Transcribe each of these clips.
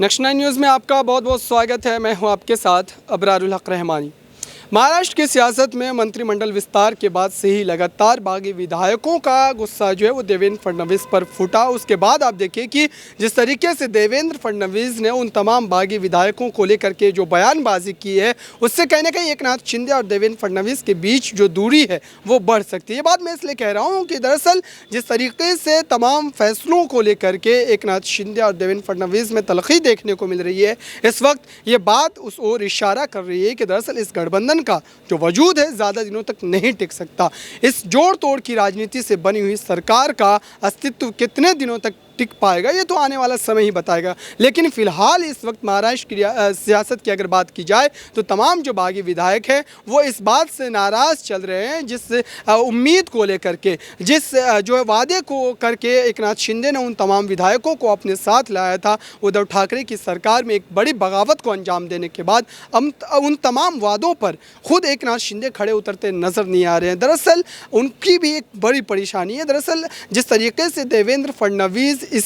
Next 9 news में आपका बहुत बहुत स्वागत है। मैं हूं आपके साथ अबरारुल हक रहमानी। महाराष्ट्र की सियासत में मंत्रिमंडल विस्तार के बाद से ही लगातार बागी विधायकों का गुस्सा जो है वो देवेंद्र फडणवीस पर फूटा। उसके बाद आप देखिए कि जिस तरीके से देवेंद्र फडणवीस ने उन तमाम बागी विधायकों को लेकर के जो बयानबाजी की है, उससे कहीं ना कहीं एकनाथ शिंदे और देवेंद्र फडणवीस के बीच जो दूरी है वो बढ़ सकती है। ये बात मैं इसलिए कह रहा हूँ कि दरअसल जिस तरीके से तमाम फैसलों को लेकर के एकनाथ शिंदे और देवेंद्र फडणवीस में तलखी देखने को मिल रही है, इस वक्त ये बात उस ओर इशारा कर रही है कि दरअसल इस गठबंधन का जो वजूद है ज़्यादा दिनों तक नहीं टिक सकता। इस जोड़ तोड़ की राजनीति से बनी हुई सरकार का अस्तित्व कितने दिनों तक टिक पाएगा ये तो आने वाला समय ही बताएगा। लेकिन फिलहाल इस वक्त महाराष्ट्र की सियासत की अगर बात की जाए तो तमाम जो बागी विधायक हैं वो इस बात से नाराज़ चल रहे हैं, जिस उम्मीद को लेकर के, जिस जो वादे को करके एकनाथ शिंदे ने उन तमाम विधायकों को अपने साथ लाया था उद्धव ठाकरे की सरकार में एक बड़ी बगावत को अंजाम देने के बाद उन तमाम वादों पर खुद एकनाथ शिंदे खड़े उतरते नज़र नहीं आ रहे हैं। दरअसल उनकी भी एक बड़ी परेशानी है। दरअसल जिस तरीके से देवेंद्र फडणवीस इस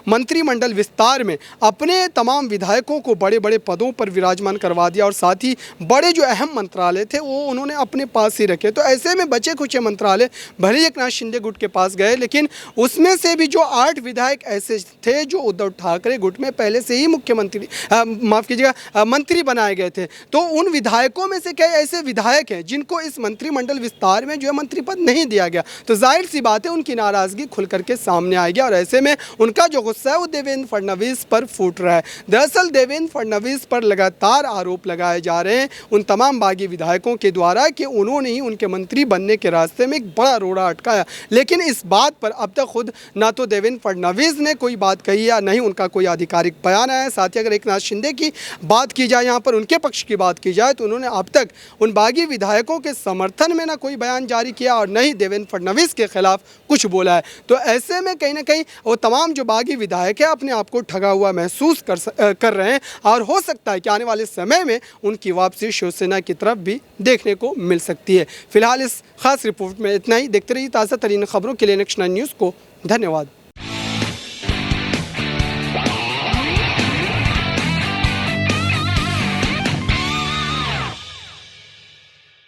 मंत्रिमंडल विस्तार में अपने तमाम विधायकों को बड़े बड़े पदों पर विराजमान करवा दिया और साथ ही बड़े जो अहम मंत्रालय थे वो उन्होंने अपने पास ही रखे, तो ऐसे में बचे कुछ मंत्रालय भले ही एकनाथ शिंदे गुट के पास गए, लेकिन उसमें से भी जो 8 विधायक ऐसे थे जो उद्धव ठाकरे गुट में पहले से ही मुख्यमंत्री माफ़ कीजिएगा मंत्री बनाए गए थे। तो उन विधायकों में से कई ऐसे विधायक हैं जिनको इस मंत्रिमंडल विस्तार में जो है मंत्री पद नहीं दिया गया, तो जाहिर सी बात है उनकी नाराज़गी खुल करके सामने आएगी और ऐसे में उनका जो गुस्सा है वो देवेंद्र फडणवीस पर फूट रहा है। दरअसल देवेंद्र फडणवीस पर लगातार आरोप लगाए जा रहे हैं उन तमाम बागी विधायकों के द्वारा कि उन्होंने ही उनके मंत्री बनने के रास्ते में एक बड़ा रोड़ा अटकाया, लेकिन इस बात पर अब तक खुद ना तो देवेंद्र फडणवीस ने कोई बात कही या नहीं उनका कोई आधिकारिक बयान आया। साथ ही अगर एकनाथ शिंदे की बात की जाए, यहाँ पर उनके पक्ष की बात की जाए, तो उन्होंने अब तक उन बागी विधायकों के समर्थन में ना कोई बयान जारी किया और न ही देवेंद्र फडणवीस के खिलाफ कुछ बोला है। तो ऐसे में कहीं ना कहीं वो तमाम जो बागी विधायक है अपने आप को ठगा हुआ महसूस कर रहे हैं और हो सकता है कि आने वाले समय में उनकी वापसी शिवसेना की तरफ भी देखने को मिल सकती है। फिलहाल इस खास रिपोर्ट में इतना ही। देखते रहिए ताज़ा तरीन खबरों के लिए नेक्स्ट 9 न्यूज़ को। धन्यवाद।